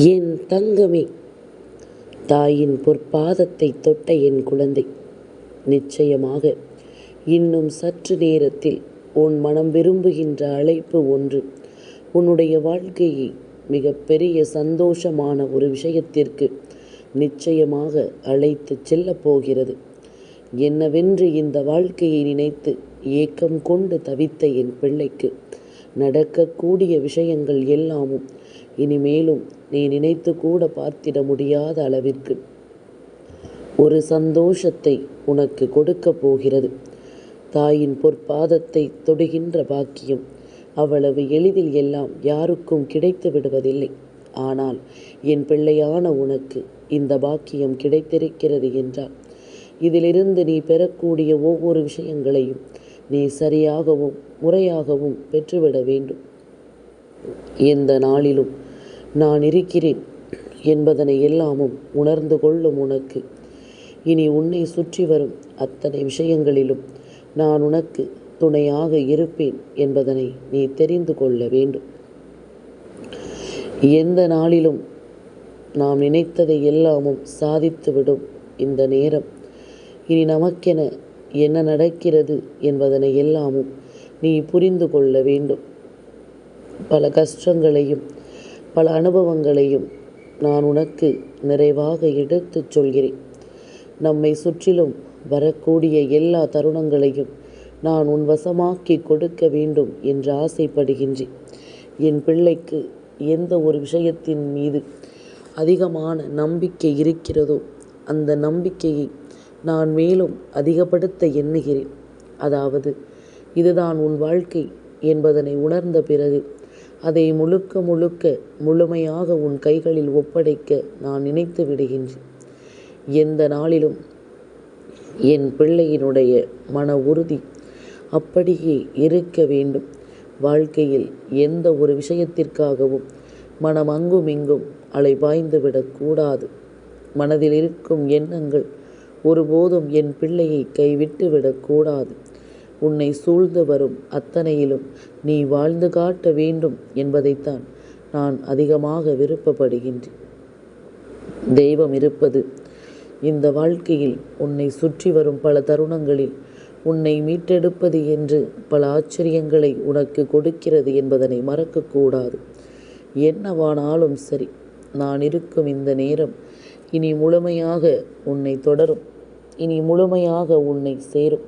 என் தங்கமே, தாயின் பொற்பாதத்தை தொட்ட என் குழந்தை, நிச்சயமாக இன்னும் சற்று நேரத்தில் உன் மனம் விரும்புகின்ற அழைப்பு ஒன்று உன்னுடைய வாழ்க்கையை மிகப்பெரிய சந்தோஷமான ஒரு விஷயத்திற்கு நிச்சயமாக அழைத்து செல்லப் போகிறது. என்னவென்று இந்த வாழ்க்கையை நினைத்து ஏக்கம் கொண்டு தவித்த என் பிள்ளைக்கு நடக்கக்கூடிய விஷயங்கள் எல்லாமும் இனிமேலும் நீ நினைத்து கூட பார்த்திட முடியாத அளவிற்கு ஒரு சந்தோஷத்தை உனக்கு கொடுக்க போகிறது. தாயின் பொற்பாதத்தை தொடுகின்ற பாக்கியம் அவ்வளவு எளிதில் எல்லாம் யாருக்கும் கிடைத்து விடுவதில்லை. ஆனால் என் பிள்ளையான உனக்கு இந்த பாக்கியம் கிடைத்திருக்கிறது என்றால் இதிலிருந்து நீ பெறக்கூடிய ஒவ்வொரு விஷயங்களையும் நீ சரியாகவும் முறையாகவும் பெற்றுவிட வேண்டும். எந்த நாளிலும் நான் இருக்கிறேன் என்பதனை எல்லாமும் உணர்ந்து கொள்ளும் உனக்கு இனி உன்னை சுற்றி வரும் அத்தனை விஷயங்களிலும் நான் உனக்கு துணையாக இருப்பேன் என்பதனை நீ தெரிந்து கொள்ள வேண்டும். எந்த நாளிலும் நாம் நினைத்ததை எல்லாமும் சாதித்துவிடும் இந்த நேரம் இனி நமக்கென என்ன நடக்கிறது என்பதனை எல்லாமும் நீ புரிந்து கொள்ள வேண்டும். பல கஷ்டங்களையும் பல அனுபவங்களையும் நான் உனக்கு நிறைவாக எடுத்துச் சொல்கிறேன். நம்மை சுற்றிலும் வரக்கூடிய எல்லா தருணங்களையும் நான் உன் வசமாக்கி கொடுக்க வேண்டும் என்று ஆசைப்படுகின்றேன். என் பிள்ளைக்கு எந்த ஒரு விஷயத்தின் மீது அதிகமான நம்பிக்கை இருக்கிறதோ அந்த நம்பிக்கையை நான் மேலும் அதிகப்படுத்த எண்ணுகிறேன். அதாவது இதுதான் உன் வாழ்க்கை என்பதனை உணர்ந்த பிறகு அதை முழுமையாக உன் கைகளில் ஒப்படைக்க நான் நினைத்து விடுகின்றேன். எந்த நாளிலும் என் பிள்ளையினுடைய மன உறுதி அப்படியே இருக்க வேண்டும். வாழ்க்கையில் எந்த ஒரு விஷயத்திற்காகவும் மனம் அங்கும் இங்கும் அலைபாய்ந்து விடக்கூடாது. மனதில் இருக்கும் எண்ணங்கள் ஒருபோதும் என் பிள்ளையை கைவிட்டு விடக்கூடாது. உன்னை சூழ்ந்து வரும் அத்தனையிலும் நீ வாழ்ந்து காட்ட வேண்டும் என்பதைத்தான் நான் அதிகமாக விருப்பப்படுகின்றேன். தெய்வம் இருப்பது இந்த வாழ்க்கையில் உன்னை சுற்றி வரும் பல தருணங்களில் உன்னை மீட்டெடுப்பது என்று பல ஆச்சரியங்களை உனக்கு கொடுக்கிறது என்பதனை மறக்கக்கூடாது. என்னவானாலும் சரி, நான் இருக்கும் இந்த நேரம் இனி முழுமையாக உன்னை தொடரும். இனி முழுமையாக உன்னை சேரும்.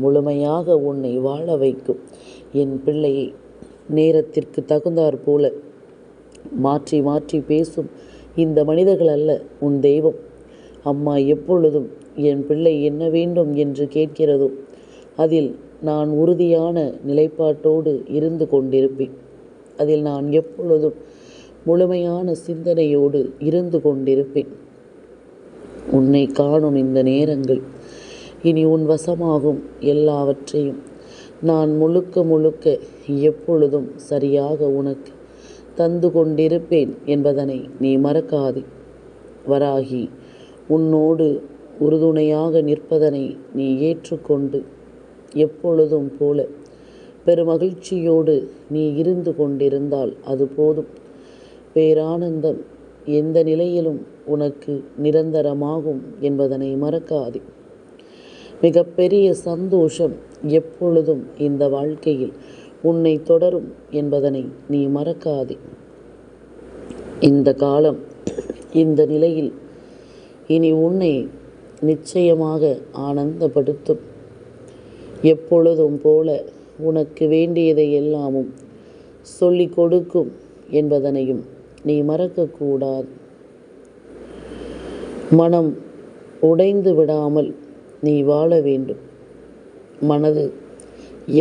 முழுமையாக உன்னை வாழ வைக்கும். என் பிள்ளையை நேரத்திற்கு தகுந்தாற் போல மாற்றி மாற்றி பேசும் இந்த மனிதர்கள் அல்ல உன் தெய்வம். அம்மா எப்பொழுதும் என் பிள்ளை என்ன வேண்டும் என்று கேட்கிறதோ அதில் நான் உறுதியான நிலைப்பாட்டோடு இருந்து கொண்டிருப்பேன். அதில் நான் எப்பொழுதும் முழுமையான சிந்தனையோடு இருந்து கொண்டிருப்பேன். உன்னை காணும் இந்த நேரங்கள் இனி உன் வசமாகும். எல்லாவற்றையும் நான் முழுக்க எப்பொழுதும் சரியாக உனக்கு தந்து கொண்டிருப்பேன் என்பதனை நீ மறக்காதே. வராகி உன்னோடு உறுதுணையாக நிற்பதனை நீ ஏற்றுக்கொண்டு எப்பொழுதும் போல பெருமகிழ்ச்சியோடு நீ இருந்து கொண்டிருந்தால் அது போதும். பேரானந்தம் எந்த நிலையிலும் உனக்கு நிரந்தரமாகும் என்பதனை மறக்காதே. மிகப்பெரிய சந்தோஷம் எப்பொழுதும் இந்த வாழ்க்கையில் உன்னை தொடரும் என்பதனை நீ மறக்காதே. இந்த காலம் இந்த நிலையில் இனி உன்னை நிச்சயமாக ஆனந்தப்படுத்தும். எப்பொழுதும் போல உனக்கு வேண்டியதை எல்லாமும் சொல்லிக் கொடுக்கும் என்பதனையும் நீ மறக்கக்கூடாது. மனம் உடைந்து விடாமல் நீ வாழ வேண்டும். மனது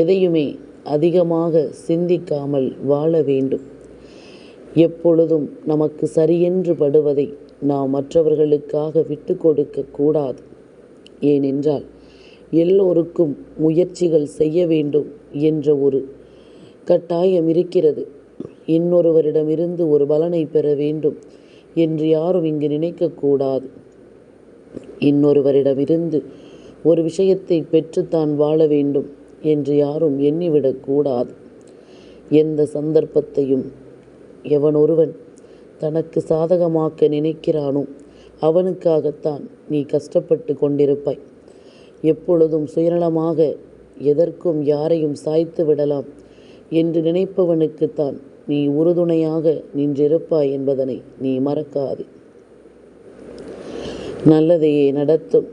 எதையுமே அதிகமாக சிந்திக்காமல் வாழ வேண்டும். எப்பொழுதும் நமக்கு சரியென்று படுவதை நாம் மற்றவர்களுக்காக விட்டு கொடுக்க கூடாது. ஏனென்றால் எல்லோருக்கும் முயற்சிகள் செய்ய வேண்டும் என்ற ஒரு கட்டாயம் இருக்கிறது. இன்னொருவரிடமிருந்து ஒரு பலனை பெற வேண்டும் என்று யாரும் இங்கு நினைக்கக்கூடாது. இன்னொருவரிடமிருந்து ஒரு விஷயத்தை பெற்றுத்தான் வாழ வேண்டும் என்று யாரும் எண்ணிவிடக்கூடாது. எந்த சந்தர்ப்பத்தையும் எவனொருவன் தனக்கு சாதகமாக்க நினைக்கிறானோ அவனுக்காகத்தான் நீ கஷ்டப்பட்டு கொண்டிருப்பாய். எப்பொழுதும் சுயநலமாக எதற்கும் யாரையும் சாய்த்து விடலாம் என்று நினைப்பவனுக்குத்தான் நீ உறுதுணையாக நின்றிருப்பாய் என்பதனை நீ மறக்காதே. நல்லதையே நடத்தும்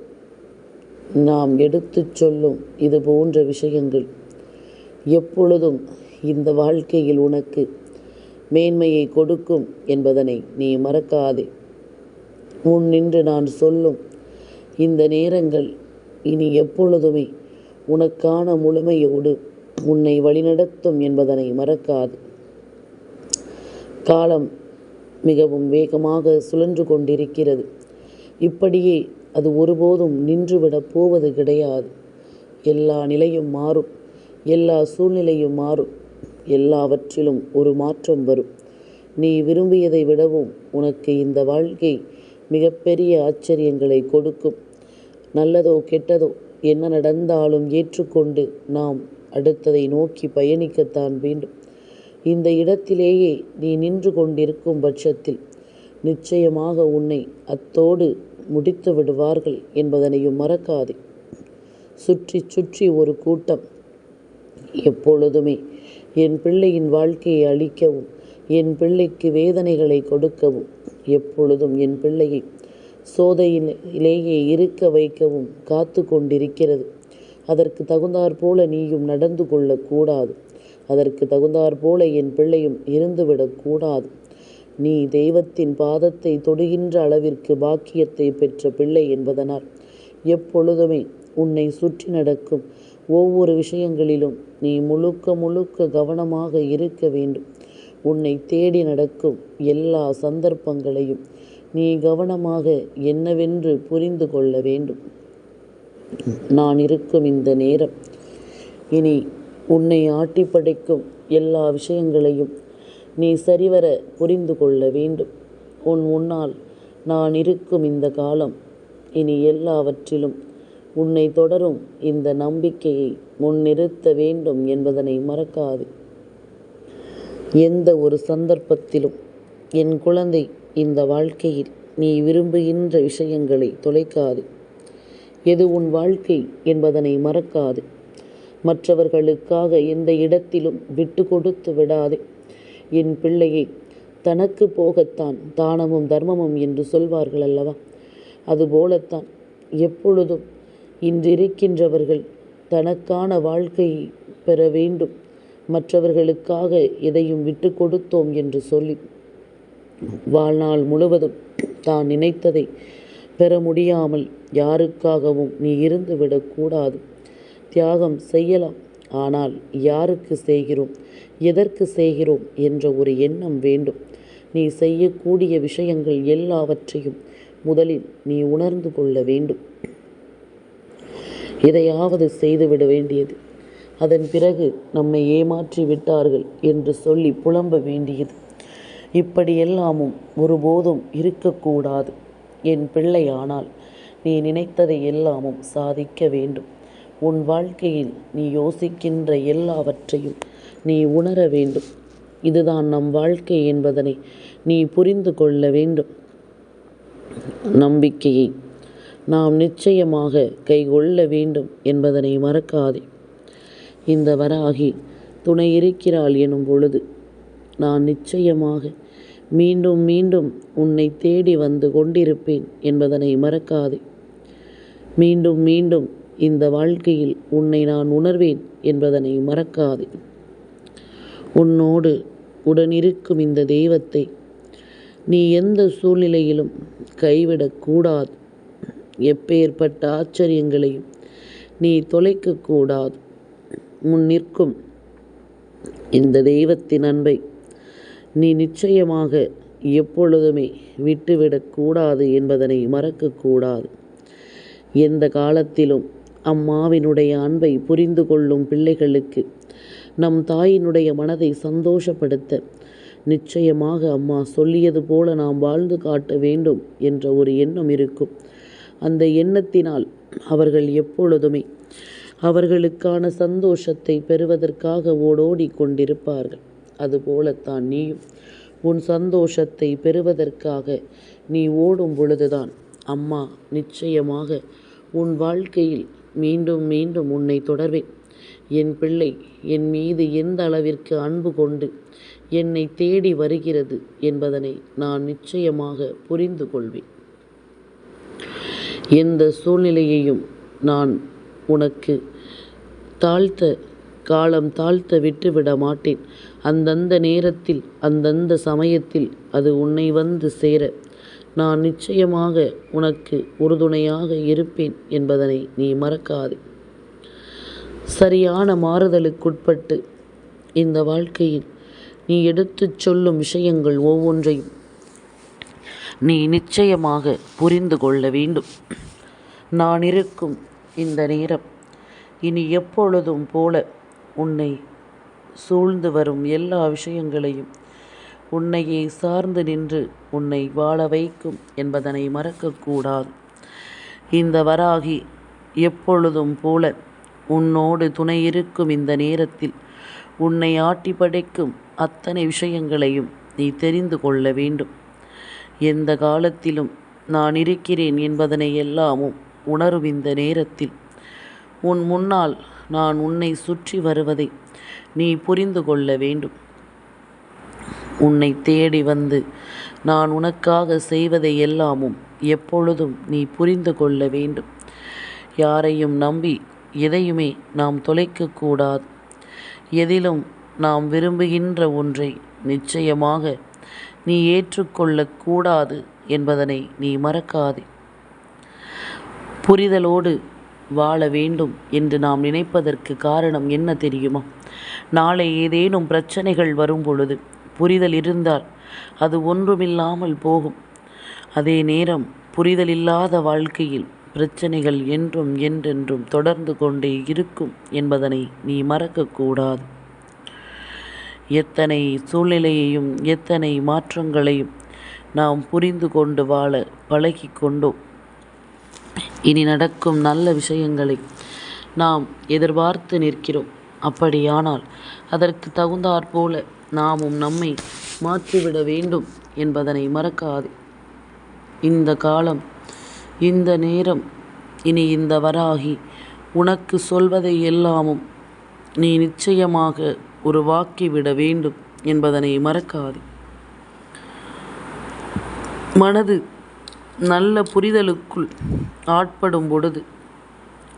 நாம் எடுத்துச் சொல்லும் இது போன்ற விஷயங்கள் எப்பொழுதும் இந்த வாழ்க்கையில் உனக்கு மேன்மையை கொடுக்கும் என்பதனை நீ மறக்காதே. முன் நின்று நான் சொல்லும் இந்த நேரங்கள் இனி எப்பொழுதுமே உனக்கான முழுமையோடு உன்னை வழிநடத்தும் என்பதனை மறக்காது. காலம் மிகவும் வேகமாக சுழன்று கொண்டிருக்கிறது. இப்படியே அது ஒருபோதும் நின்றுவிடப் போவது கிடையாது. எல்லா நிலையும் மாறும், எல்லா சூழ்நிலையும் மாறும், எல்லாவற்றிலும் ஒரு மாற்றம் வரும். நீ விரும்பியதை விடவும் உனக்கு இந்த வாழ்க்கை மிகப்பெரிய ஆச்சரியங்களை கொடுக்கும். நல்லதோ கெட்டதோ என்ன நடந்தாலும் ஏற்றுக்கொண்டு நாம் அடுத்ததை நோக்கி பயணிக்கத்தான் வேண்டும். இந்த இடத்திலேயே நீ நின்று கொண்டிருக்கும் பட்சத்தில் நிச்சயமாக உன்னை அத்தோடு முடித்து விடுவார்கள் என்பதனையும் மறக்காதே. சுற்றி சுற்றி ஒரு கூட்டம் எப்பொழுதுமே என் பிள்ளையின் வாழ்க்கையை அழிக்கவும், என் பிள்ளைக்கு வேதனைகளை கொடுக்கவும், எப்பொழுதும் என் பிள்ளையை சோதனையிலேயே இருக்க வைக்கவும் காத்து கொண்டிருக்கிறது. அதற்கு தகுந்தாற்போல நீயும் நடந்து கொள்ளக்கூடாது. அதற்கு தகுந்தாற்போல என் பிள்ளையும் இருந்துவிடக்கூடாது. நீ தெய்வத்தின் பாதத்தை தொடுகின்ற அளவிற்கு பாக்கியத்தை பெற்ற பிள்ளை என்பதனால் எப்பொழுதுமே உன்னை சுற்றி நடக்கும் ஒவ்வொரு விஷயங்களிலும் நீ முழுக்க கவனமாக இருக்க வேண்டும். உன்னை தேடி நடக்கும் எல்லா சந்தர்ப்பங்களையும் நீ கவனமாக என்னவென்று புரிந்து கொள்ள வேண்டும். நான் இருக்கும் இந்த நேரம் இனி உன்னை ஆட்டி படைக்கும் எல்லா விஷயங்களையும் நீ சரிவர புரிந்து கொள்ள வேண்டும். உன் முன்னால் நான் இருக்கும் இந்த காலம் இனி எல்லாவற்றிலும் உன்னை தொடரும் இந்த நம்பிக்கையை முன்னிறுத்த வேண்டும் என்பதனை மறக்காது. எந்த ஒரு சந்தர்ப்பத்திலும் என் குழந்தை இந்த வாழ்க்கையில் நீ விரும்புகின்ற விஷயங்களை தொலைக்காது. எது உன் வாழ்க்கை என்பதனை மறக்காது. மற்றவர்களுக்காக எந்த இடத்திலும் விட்டு கொடுத்து விடாதே. என் பிள்ளையை தனக்கு போகத்தான் தானமும் தர்மமும் என்று சொல்வார்கள் அல்லவா? அதுபோலத்தான் எப்பொழுதும் இன்றிருக்கின்றவர்கள் தனக்கான வாழ்க்கையை பெற வேண்டும், மற்றவர்களுக்காக எதையும் விட்டு கொடுத்தோம் என்று சொல்லி வாழ்நாள் முழுவதும் தான் நினைத்ததை பெற முடியாமல் யாருக்காகவும் நீ இருந்துவிடக்கூடாது. தியாகம் செய்யலாம், ஆனால் யாருக்கு செய்கிறோம், எதற்கு செய்கிறோம் என்ற ஒரு எண்ணம் வேண்டும். நீ செய்யக்கூடிய விஷயங்கள் எல்லாவற்றையும் முதலில் நீ உணர்ந்து கொள்ள வேண்டும். எதையாவது செய்துவிட வேண்டியது, அதன் பிறகு நம்மை ஏமாற்றி விட்டார்கள் என்று சொல்லி புலம்ப வேண்டியது, இப்படியெல்லாமும் ஒருபோதும் இருக்கக்கூடாது. என் பிள்ளையானால் நீ நினைத்ததை எல்லாமும் சாதிக்க வேண்டும். உன் வாழ்க்கையில் நீ யோசிக்கின்ற எல்லாவற்றையும் நீ உணர வேண்டும். இதுதான் நம் வாழ்க்கை என்பதனை நீ புரிந்து கொள்ள வேண்டும். நம்பிக்கையை நாம் நிச்சயமாக கைக்கொள்ள வேண்டும் என்பதனை மறக்காதே. இந்த வராகி துணை இருக்கிறாள் எனும் பொழுது நான் நிச்சயமாக மீண்டும் மீண்டும் உன்னை தேடி வந்து கொண்டிருப்பேன் என்பதனை மறக்காதே. மீண்டும் மீண்டும் இந்த வாழ்க்கையில் உன்னை நான் உணர்வேன் என்பதனை மறக்காதே. உன்னோடு உடனிருக்கும் இந்த தெய்வத்தை நீ எந்த சூழ்நிலையிலும் கைவிடக்கூடாது. எப்பேற்பட்ட ஆச்சரியங்களையும் நீ தொலைக்கக்கூடாது. முன் நிற்கும் இந்த தெய்வத்தின் அன்பை நீ நிச்சயமாக எப்பொழுதுமே விட்டுவிடக்கூடாது என்பதனை மறக்கக்கூடாது. எந்த காலத்திலும் அம்மாவினுடைய அன்பை புரிந்து கொள்ளும் பிள்ளைகளுக்கு நம் தாயினுடைய மனதை சந்தோஷப்படுத்த நிச்சயமாக அம்மா சொல்லியது போல நாம் வாழ்ந்து காட்ட வேண்டும் என்ற ஒரு எண்ணம் இருக்கும். அந்த எண்ணத்தினால் அவர்கள் எப்பொழுதுமே அவர்களுக்கான சந்தோஷத்தை பெறுவதற்காக ஓடோடி கொண்டிருப்பார்கள். அதுபோலத்தான் நீயும் உன் சந்தோஷத்தை பெறுவதற்காக நீ ஓடும் பொழுதுதான் அம்மா நிச்சயமாக உன் வாழ்க்கையில் மீண்டும் மீண்டும் உன்னை தொடர்வேன். என் பிள்ளை என் மீது எந்த அளவிற்கு அன்பு கொண்டு என்னை தேடி வருகிறது என்பதனை நான் நிச்சயமாக புரிந்து கொள்வேன். எந்த சூழ்நிலையையும் நான் உனக்கு காலம் தாழ்த்த விட்டுவிட மாட்டேன். அந்தந்த நேரத்தில் அந்தந்த சமயத்தில் அது உன்னை வந்து சேர நான் நிச்சயமாக உனக்கு உறுதுணையாக இருப்பேன் என்பதனை நீ மறக்காதே. சரியான மாறுதலுக்குட்பட்டு இந்த வாழ்க்கையில் நீ எடுத்துச் சொல்லும் விஷயங்கள் ஒவ்வொன்றையும் நீ நிச்சயமாக புரிந்து கொள்ள வேண்டும். நான் இருக்கும் இந்த நேரம் இனி எப்பொழுதும் போல உன்னை சூழ்ந்து வரும் எல்லா விஷயங்களையும் உன்னையே சார்ந்து நின்று உன்னை வாழ வைக்கும் என்பதனை மறக்கக்கூடாது. இந்த வராகி எப்பொழுதும் போல உன்னோடு துணை இருக்கும் இந்த நேரத்தில் உன்னை ஆட்டி படைக்கும் அத்தனை விஷயங்களையும் நீ தெரிந்து கொள்ள வேண்டும். எந்த காலத்திலும் நான் இருக்கிறேன் என்பதனை எல்லாமும் உணரும் இந்த நேரத்தில் உன் முன்னால் நான் உன்னை சுற்றி வருவதை நீ புரிந்து கொள்ள வேண்டும். உன்னை தேடி வந்து நான் உனக்காக செய்வதை எல்லாமும் எப்பொழுதும் நீ புரிந்து கொள்ள வேண்டும். யாரையும் நம்பி எதையுமே நாம் தொலைக்கக்கூடாது. எதிலும் நாம் விரும்புகின்ற ஒன்றை நிச்சயமாக நீ ஏற்றுக்கொள்ளக்கூடாது என்பதனை நீ மறக்காதே. புரிதலோடு வாழ வேண்டும் என்று நாம் நினைப்பதற்கு காரணம் என்ன தெரியுமா? நாளை ஏதேனும் பிரச்சனைகள் வரும் பொழுது புரிதல் இருந்தால் அது ஒன்றுமில்லாமல் போகும். அதே நேரம் புரிதல் இல்லாத வாழ்க்கையில் பிரச்சனைகள் என்றும் என்றென்றும் தொடர்ந்து கொண்டே இருக்கும் என்பதனை நீ மறக்கக்கூடாது. எத்தனை சூழ்நிலையையும் எத்தனை மாற்றங்களையும் நாம் புரிந்து கொண்டு வாழ பழகி கொண்டோம். இனி நடக்கும் நல்ல விஷயங்களை நாம் எதிர்பார்த்து நிற்கிறோம். அப்படியானால் அதற்கு தகுந்தாற்போல நாமும் நம்மை மாற்றிவிட வேண்டும் என்பதனை மறக்காதே. இந்த காலம், இந்த நேரம், இனி இந்த வராகி உனக்கு சொல்வதை எல்லாமும் நீ நிச்சயமாக உருவாக்கிவிட வேண்டும் என்பதனை மறக்காதே. மனது நல்ல புரிதலுக்குள் ஆட்படும் பொழுது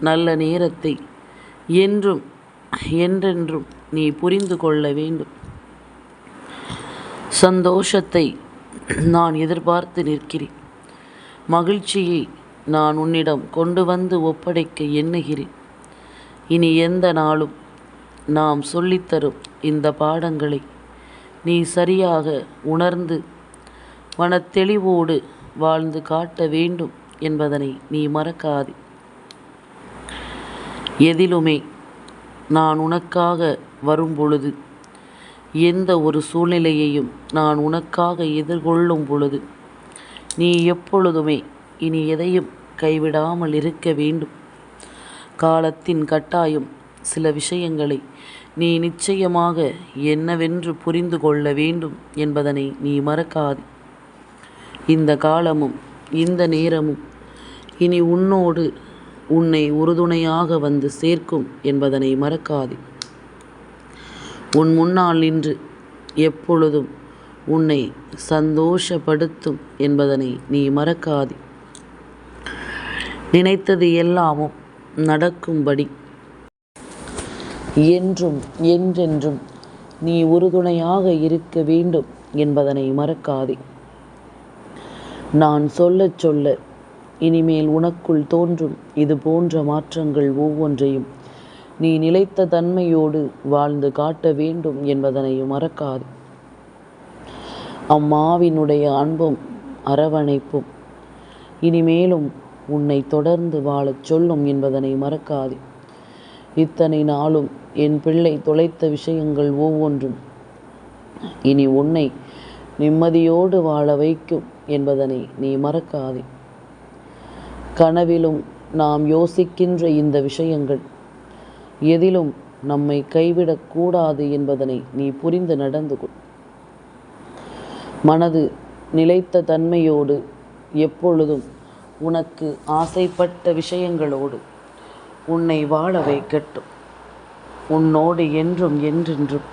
நல்ல நேரத்தை என்றும் என்றென்றும் நீ புரிந்து கொள்ள வேண்டும். சந்தோஷத்தை நான் எதிர்பார்த்து நிற்கிறேன். மகிழ்ச்சியை நான் உன்னிடம் கொண்டு வந்து ஒப்படைக்க எண்ணுகிறேன். இனி எந்த நாளும் நாம் சொல்லித்தரும் இந்த பாடங்களை நீ சரியாக உணர்ந்து மனத்தெளிவோடு வாழ்ந்து காட்ட வேண்டும் என்பதனை நீ மறக்காதே. எதிலுமே நான் உனக்காக வரும் பொழுது, எந்த ஒரு சூழ்நிலையையும் நான் உனக்காக எதிர்கொள்ளும் பொழுது நீ எப்பொழுதுமே இனி எதையும் கைவிடாமல் இருக்க வேண்டும். காலத்தின் கட்டாயம் சில விஷயங்களை நீ நிச்சயமாக என்னவென்று புரிந்து கொள்ள வேண்டும் என்பதனை நீ மறக்காதே. இந்த காலமும் இந்த நேரமும் இனி உன்னோடு உன்னை உறுதுணையாக வந்து சேர்க்கும் என்பதனை மறக்காதே. உன் முன்னால் நின்று எப்பொழுதும் உன்னை சந்தோஷப்படுத்தும் என்பதனை நீ மறக்காதே. நினைத்தது எல்லாமும் நடக்கும்படி என்றும் என்றென்றும் நீ உறுதுணையாக இருக்க வேண்டும் என்பதனை மறக்காதே. நான் சொல்லச் சொல்ல இனிமேல் உனக்குள் தோன்றும் இது போன்ற மாற்றங்கள் ஒவ்வொன்றையும் நீ நிலைத்த தன்மையோடு வாழ்ந்து காட்ட வேண்டும் என்பதனையும் மறக்காது. அம்மாவினுடைய அன்பும் அரவணைப்பும் இனிமேலும் உன்னை தொடர்ந்து வாழச் சொல்லும் என்பதனை மறக்காது. இத்தனை நாளும் என் பிள்ளை தொலைத்த விஷயங்கள் ஒவ்வொன்றும் இனி உன்னை நிம்மதியோடு வாழ வைக்கும் என்பதனை நீ மறக்காதே. கனவிலும் நாம் யோசிக்கின்ற இந்த விஷயங்கள் எதிலும் நம்மை கைவிடக்கூடாது என்பதனை நீ புரிந்து நடந்து கொள். மனது நிலைத்த தன்மையோடு எப்பொழுதும் உனக்கு ஆசைப்பட்ட விஷயங்களோடு உன்னை வாழ வைக்கட்டும். உன்னோடு என்றும் என்றென்றும்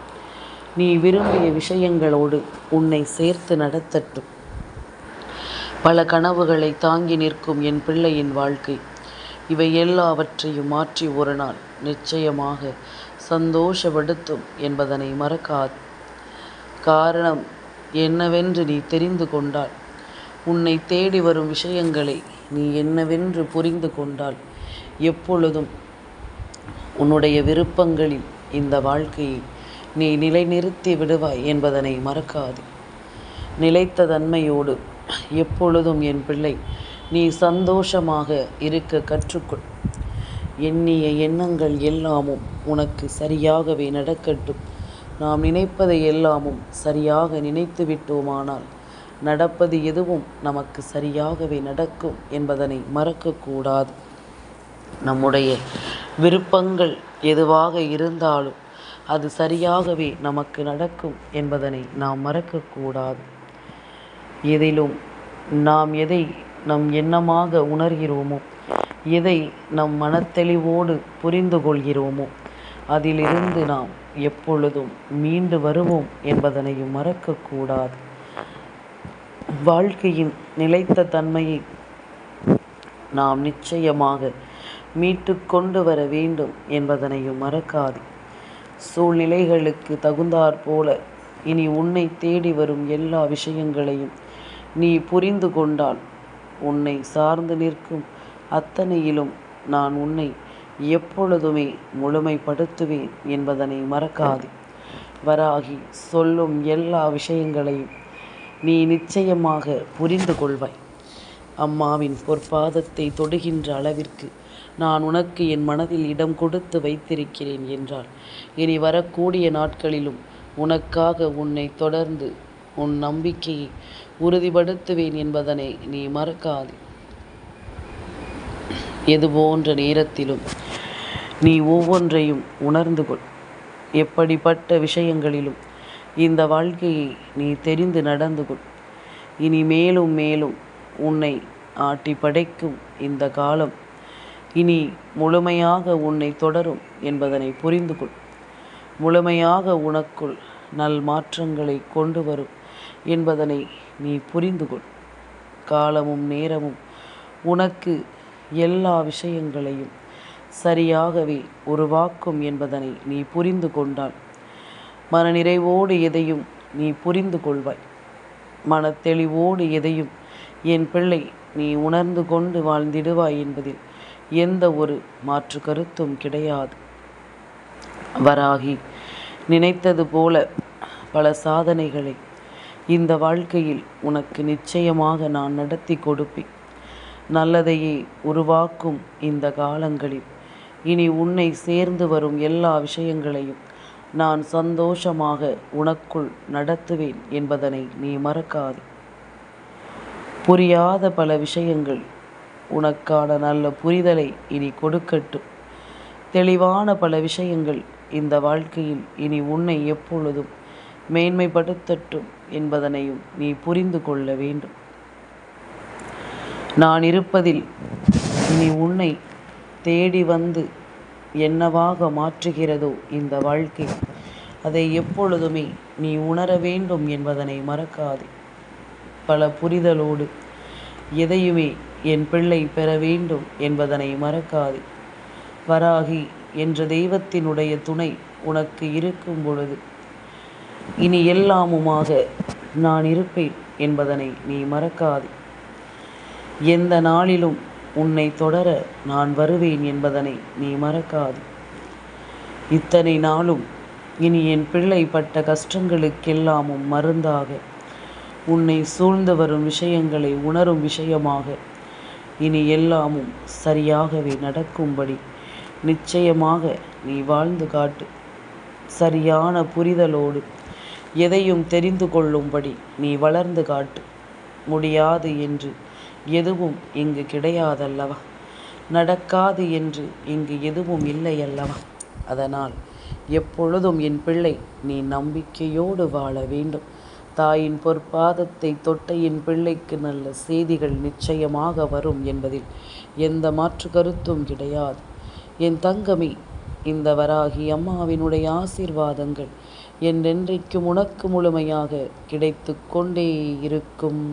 நீ விரும்பிய விஷயங்களோடு உன்னை சேர்த்து நடத்தட்டும். பல கனவுகளை தாங்கி நிற்கும் என் பிள்ளையின் வாழ்க்கை இவை எல்லாவற்றையும் மாற்றி ஒரு நாள் நிச்சயமாக சந்தோஷப்படுத்தும் என்பதனை மறக்காது. காரணம் என்னவென்று நீ தெரிந்து கொண்டால், உன்னை தேடி வரும் விஷயங்களை நீ என்னவென்று புரிந்து கொண்டால், எப்பொழுதும் உன்னுடைய விருப்பங்களில் இந்த வாழ்க்கையை நீ நிலைநிறுத்தி விடுவாய் என்பதனை மறக்காது. நிலைத்த தன்மையோடு எப்பொழுதும் என் பிள்ளை நீ சந்தோஷமாக இருக்க கற்றுக்கொள். எண்ணிய எண்ணங்கள் எல்லாமும் உனக்கு சரியாகவே நடக்கட்டும். நாம் நினைப்பதை எல்லாமும் சரியாக நினைத்து விட்டோமானால் நடப்பது எதுவும் நமக்கு சரியாகவே நடக்கும் என்பதனை மறக்கக்கூடாது. நம்முடைய விருப்பங்கள் எதுவாக இருந்தாலும் அது சரியாகவே நமக்கு நடக்கும் என்பதனை நாம் மறக்கக்கூடாது. எதிலும் நாம் எதை நம் எண்ணமாக உணர்கிறோமோ, எதை நம் மனத்தெளிவோடு புரிந்து கொள்கிறோமோ, அதிலிருந்து நாம் எப்பொழுதும் மீண்டு வருவோம் என்பதனையும் மறக்கக்கூடாது. வாழ்க்கையின் நிலைத்த தன்மையை நாம் நிச்சயமாக மீட்டு கொண்டு வர வேண்டும் என்பதனையும் மறக்காது. சூழ்நிலைகளுக்கு தகுந்தாற்போல இனி உன்னை தேடி வரும் எல்லா விஷயங்களையும் நீ புரிந்து கொண்டால், உன்னை சார்ந்து நிற்கும் அத்தனையிலும் நான் உன்னை எப்பொழுதுமே முழுமைப்படுத்துவேன் என்பதனை மறக்காது. வராகி சொல்லும் எல்லா விஷயங்களையும் நீ நிச்சயமாக புரிந்து கொள்வாய். அம்மாவின் பொற்பாதத்தை தொடுகின்ற அளவிற்கு நான் உனக்கு என் மனதில் இடம் கொடுத்து வைத்திருக்கிறேன் என்றால், இனி வரக்கூடிய நாட்களிலும் உனக்காக உன்னை தொடர்ந்து உன் நம்பிக்கையை உறுதிப்படுத்துவேன் என்பதனை நீ மறக்காது. எது போன்ற நேரத்திலும் நீ ஒவ்வொன்றையும் உணர்ந்து கொள். எப்படிப்பட்ட விஷயங்களிலும் இந்த வாழ்க்கையை நீ தெரிந்து நடந்து கொள். இனி மேலும் மேலும் உன்னை ஆட்டி படைக்கும் இந்த காலம் இனி முழுமையாக உன்னை தொடரும் என்பதனை புரிந்து கொள். முழுமையாக உனக்குள் நல் மாற்றங்களை கொண்டு வரும் என்பதனை நீ புரிந்து கொள். காலமும் நேரமும் உனக்கு எல்லா விஷயங்களையும் சரியாகவே உருவாக்கும் என்பதனை நீ புரிந்து கொண்டால், மனநிறைவோடு எதையும் நீ புரிந்து கொள்வாய். மனத்தெளிவோடு எதையும் என் பிள்ளை நீ உணர்ந்து கொண்டு வாழ்ந்திடுவாய் என்பதில் எந்த ஒரு மாற்று கருத்தும் கிடையாது. வராகி நினைத்தது போல பல சாதனைகளை இந்த வாழ்க்கையில் உனக்கு நிச்சயமாக நான் நடத்தி கொடுப்பேன். நல்லதையே உருவாக்கும் இந்த காலங்களில் இனி உன்னை சேர்ந்து வரும் எல்லா விஷயங்களையும் நான் சந்தோஷமாக உனக்குள் நடத்துவேன் என்பதனை நீ மறக்காது. புரியாத பல விஷயங்கள் உனக்கான நல்ல புரிதலை இனி கொடுக்கட்டும். தெளிவான பல விஷயங்கள் இந்த வாழ்க்கையில் இனி உன்னை எப்பொழுதும் மேன்மைப்படுத்தட்டும் என்பதனையும் நீ புரிந்து கொள்ள வேண்டும். நான் இருப்பதில் இனி உன்னை தேடி வந்து என்னவாக மாற்றுகிறதோ இந்த வாழ்க்கை, அதை எப்பொழுதுமே நீ உணர வேண்டும் என்பதனை மறக்காதே. பல புரிதலோடு எதையுமே என் பிள்ளை பெற வேண்டும் என்பதனை மறக்காதே. வராகி என்ற தெய்வத்தினுடைய துணை உனக்கு இருக்கும் பொழுது இனி எல்லாமுமாக நான் இருப்பேன் என்பதனை நீ மறக்காதே. எந்த நாளிலும் உன்னை தொடர நான் வருவேன் என்பதனை நீ மறக்காது. இத்தனை நாளும் இனி என் பிள்ளை பட்ட கஷ்டங்களுக்கெல்லாமும் மருந்தாக, உன்னை சூழ்ந்து வரும் விஷயங்களை உணரும் விஷயமாக இனி எல்லாமும் சரியாகவே நடக்கும்படி நிச்சயமாக நீ வாழ்ந்து காட்டு. சரியான புரிதலோடு எதையும் தெரிந்து கொள்ளும்படி நீ வளர்ந்து காட்டு. முடியாது என்று எதுவும் இங்கு கிடையாதல்லவா? நடக்காது என்று இங்கு எதுவும் இல்லை அல்லவா? அதனால் எப்பொழுதும் என் பிள்ளை நீ நம்பிக்கையோடு வாழ வேண்டும். தாயின் பொற்பாதத்தை தொட்ட என் பிள்ளைக்கு நல்ல செய்திகள் நிச்சயமாக வரும் என்பதில் எந்த மாற்று கருத்தும் கிடையாது. என் தங்கமே, இந்த வராகி அம்மாவினுடைய ஆசீர்வாதங்கள் என்றென்றைக்கும் உனக்கு முழுமையாக கிடைத்து கொண்டே இருக்கும்.